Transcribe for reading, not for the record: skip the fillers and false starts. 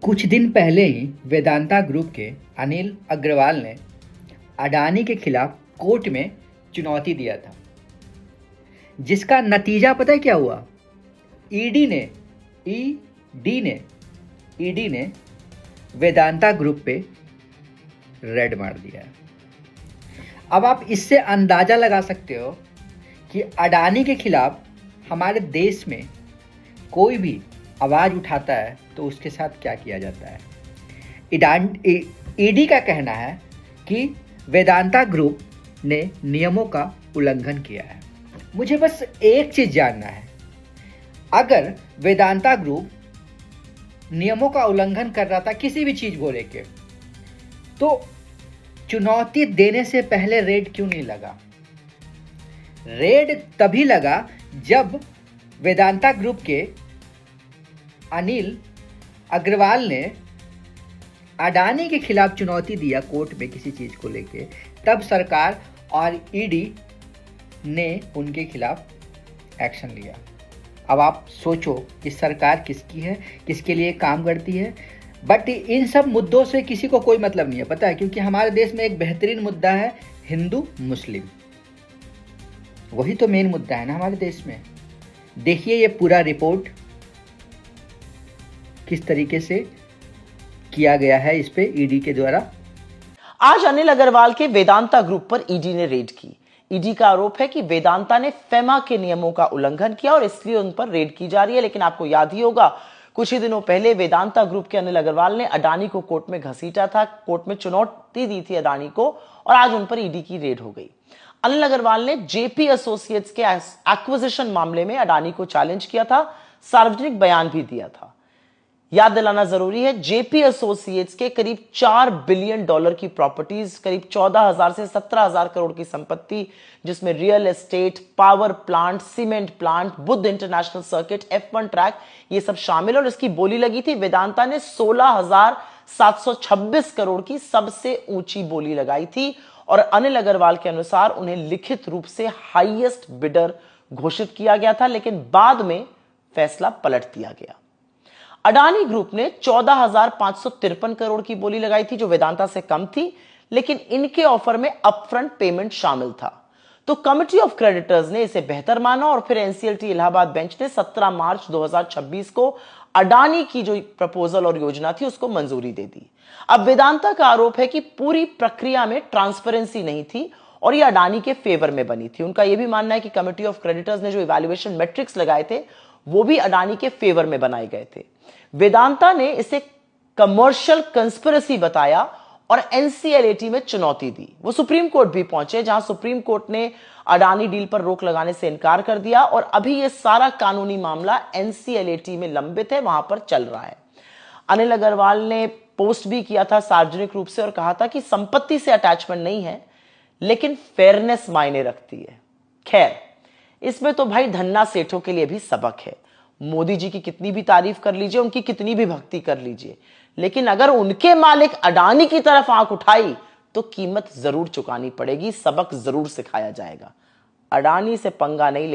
कुछ दिन पहले ही वेदांता ग्रुप के अनिल अग्रवाल ने अडानी के खिलाफ कोर्ट में चुनौती दिया था, जिसका नतीजा पता है क्या हुआ? ईडी ने ईडी ने ईडी ने वेदांता ग्रुप पे रेड मार दिया है। अब आप इससे अंदाजा लगा सकते हो कि अडानी के खिलाफ हमारे देश में कोई भी आवाज़ उठाता है तो उसके साथ क्या किया जाता है। ईडी का कहना है कि वेदांता ग्रुप ने नियमों का उल्लंघन किया है। मुझे बस एक चीज़ जानना है, अगर वेदांता ग्रुप नियमों का उल्लंघन कर रहा था किसी भी चीज़ को लेके, तो चुनौती देने से पहले रेड क्यों नहीं लगा? रेड तभी लगा जब वेदांता ग्रुप के अनिल अग्रवाल ने अडानी के खिलाफ चुनौती दिया कोर्ट में किसी चीज़ को लेके, तब सरकार और ईडी ने उनके खिलाफ एक्शन लिया। अब आप सोचो कि सरकार किसकी है, किसके लिए काम करती है। बट इन सब मुद्दों से किसी को कोई मतलब नहीं है, पता है, क्योंकि हमारे देश में एक बेहतरीन मुद्दा है हिंदू मुस्लिम। वही तो मेन मुद्दा है ना हमारे देश में। देखिए ये पूरा रिपोर्ट किस तरीके से किया गया है इस पे ईडी के द्वारा। आज अनिल अग्रवाल के वेदांता ग्रुप पर ईडी ने रेड की। ईडी का आरोप है कि वेदांता ने फेमा के नियमों का उल्लंघन किया और इसलिए उन पर रेड की जा रही है। लेकिन आपको याद ही होगा, कुछ ही दिनों पहले वेदांता ग्रुप के अनिल अग्रवाल ने अडानी को कोर्ट में घसीटा था, कोर्ट में चुनौती दी थी अडानी को, और आज उन पर ईडी की रेड हो गई। अनिल अग्रवाल ने जेपी एसोसिएट्स के एक्विजिशन मामले में अडानी को चैलेंज किया था, सार्वजनिक बयान भी दिया था। याद दिलाना जरूरी है, जेपी एसोसिएट्स के करीब $4 बिलियन की प्रॉपर्टीज, करीब 14,000 से 17,000 करोड़ की संपत्ति, जिसमें real estate, power plant, cement plant, Buddha international circuit, F1 track, ये सब शामिल। और इसकी बोली लगी थी, वेदांता ने 16,726 करोड़ की सबसे ऊंची बोली लगाई थी और अनिल अग्रवाल के अनुसार उन्हें लिखित रूप से हाईएस्ट बिडर घोषित किया गया था, लेकिन बाद में फैसला पलट दिया गया। अडानी ग्रुप ने 14,553 करोड़ की बोली लगाई थी, जो वेदांता से कम थी, लेकिन इनके ऑफर में अपफ्रंट पेमेंट शामिल था। तो कमिटी ऑफ क्रेडिटर्स ने इसे बेहतर माना और फिर एनसीएलटी इलाहाबाद बेंच ने 17 मार्च 2026 को अडानी की जो प्रपोजल और योजना थी उसको मंजूरी दे दी। अब वेदांता का आरोप है कि पूरी प्रक्रिया में ट्रांसपेरेंसी नहीं थी और यह अडानी के फेवर में बनी थी। उनका यह भी मानना है कि कमिटी ऑफ क्रेडिटर्स ने जो इवैल्यूएशन मैट्रिक्स लगाए थे वो भी अडानी के फेवर में बनाए गए थे। वेदांता ने इसे कमर्शियल कंस्पिरेसी बताया और एनसीएलटी में चुनौती दी। वो सुप्रीम कोर्ट भी पहुंचे, जहां सुप्रीम कोर्ट ने अडानी डील पर रोक लगाने से इनकार कर दिया और अभी यह सारा कानूनी मामला एनसीएलटी में लंबित है, वहां पर चल रहा है। अनिल अग्रवाल ने पोस्ट भी किया था सार्वजनिक रूप से और कहा था कि संपत्ति से अटैचमेंट नहीं है, लेकिन फेयरनेस मायने रखती है। खैर, इसमें तो भाई धन्ना सेठों के लिए भी सबक है। मोदी जी की कितनी भी तारीफ कर लीजिए, उनकी कितनी भी भक्ति कर लीजिए, लेकिन अगर उनके मालिक अडानी की तरफ आंख उठाई तो कीमत जरूर चुकानी पड़ेगी, सबक जरूर सिखाया जाएगा। अडानी से पंगा नहीं ले